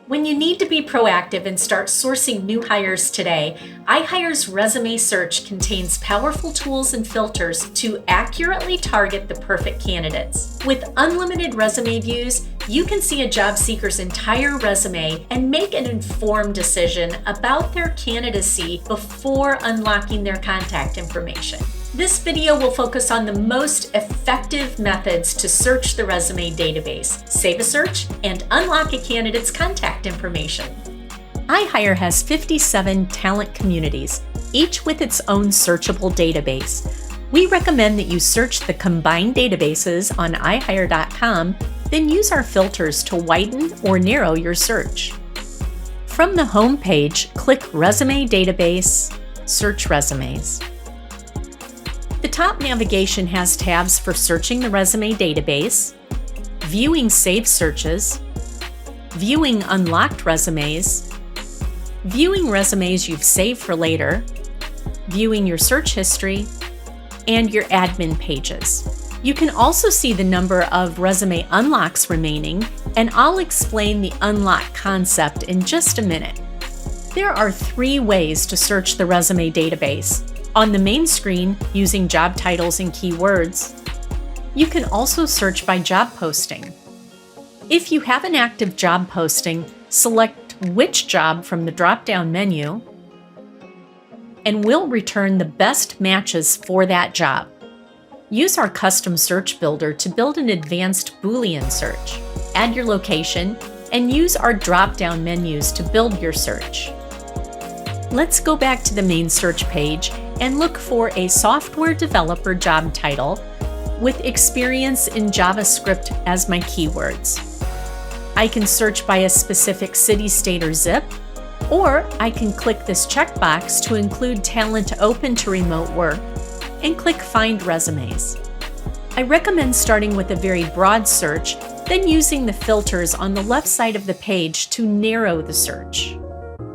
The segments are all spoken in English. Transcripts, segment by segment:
When you need to be proactive and start sourcing new hires today, iHire's resume search contains powerful tools and filters to accurately target the perfect candidates. With unlimited resume views, you can see a job seeker's entire resume and make an informed decision about their candidacy before unlocking their contact information. This video will focus on the most effective methods to search the resume database, save a search, and unlock a candidate's contact information. iHire has 57 talent communities, each with its own searchable database. We recommend that you search the combined databases on iHire.com, then use our filters to widen or narrow your search. From the home page, click Resume Database, Search Resumes. The top navigation has tabs for searching the resume database, viewing saved searches, viewing unlocked resumes, viewing resumes you've saved for later, viewing your search history, and your admin pages. You can also see the number of resume unlocks remaining, and I'll explain the unlock concept in just a minute. There are 3 ways to search the resume database. On the main screen, using job titles and keywords. You can also search by job posting. If you have an active job posting, select which job from the drop-down menu, and we'll return the best matches for that job. Use our custom search builder to build an advanced Boolean search. Add your location, and use our drop-down menus to build your search. Let's go back to the main search page and look for a software developer job title with experience in JavaScript as my keywords. I can search by a specific city, state, or zip, or I can click this checkbox to include talent open to remote work and click Find Resumes. I recommend starting with a very broad search, then using the filters on the left side of the page to narrow the search.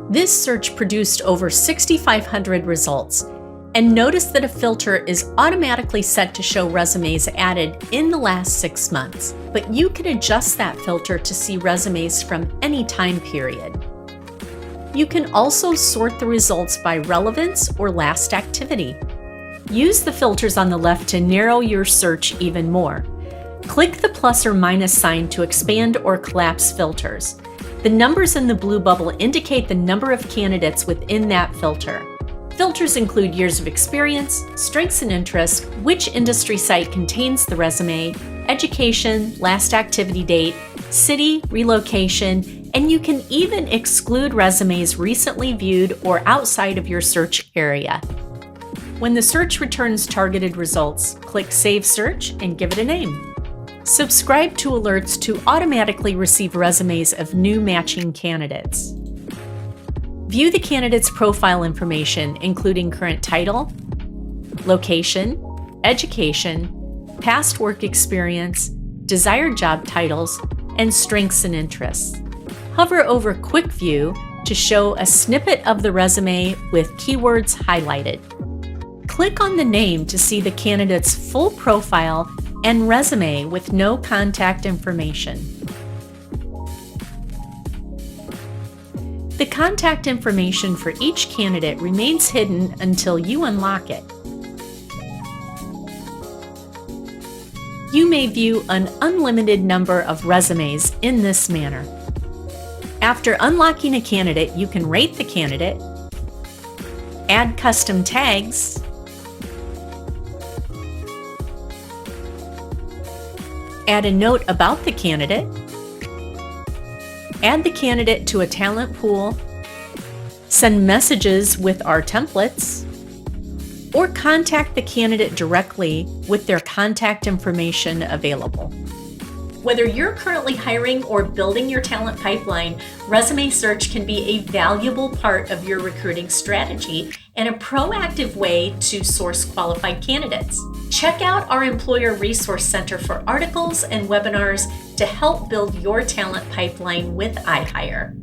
This search produced over 6,500 results, and notice that a filter is automatically set to show resumes added in the last 6 months, but you can adjust that filter to see resumes from any time period. You can also sort the results by relevance or last activity. Use the filters on the left to narrow your search even more. Click the plus or minus sign to expand or collapse filters. The numbers in the blue bubble indicate the number of candidates within that filter. Filters include years of experience, strengths and interests, which industry site contains the resume, education, last activity date, city, relocation, and you can even exclude resumes recently viewed or outside of your search area. When the search returns targeted results, click Save Search and give it a name. Subscribe to alerts to automatically receive resumes of new matching candidates. View the candidate's profile information, including current title, location, education, past work experience, desired job titles, and strengths and interests. Hover over Quick View to show a snippet of the resume with keywords highlighted. Click on the name to see the candidate's full profile and resume with no contact information. The contact information for each candidate remains hidden until you unlock it. You may view an unlimited number of resumes in this manner. After unlocking a candidate, you can rate the candidate, add custom tags, add a note about the candidate, add the candidate to a talent pool, send messages with our templates, or contact the candidate directly with their contact information available. Whether you're currently hiring or building your talent pipeline, resume search can be a valuable part of your recruiting strategy and a proactive way to source qualified candidates. Check out our Employer Resource Center for articles and webinars to help build your talent pipeline with iHire.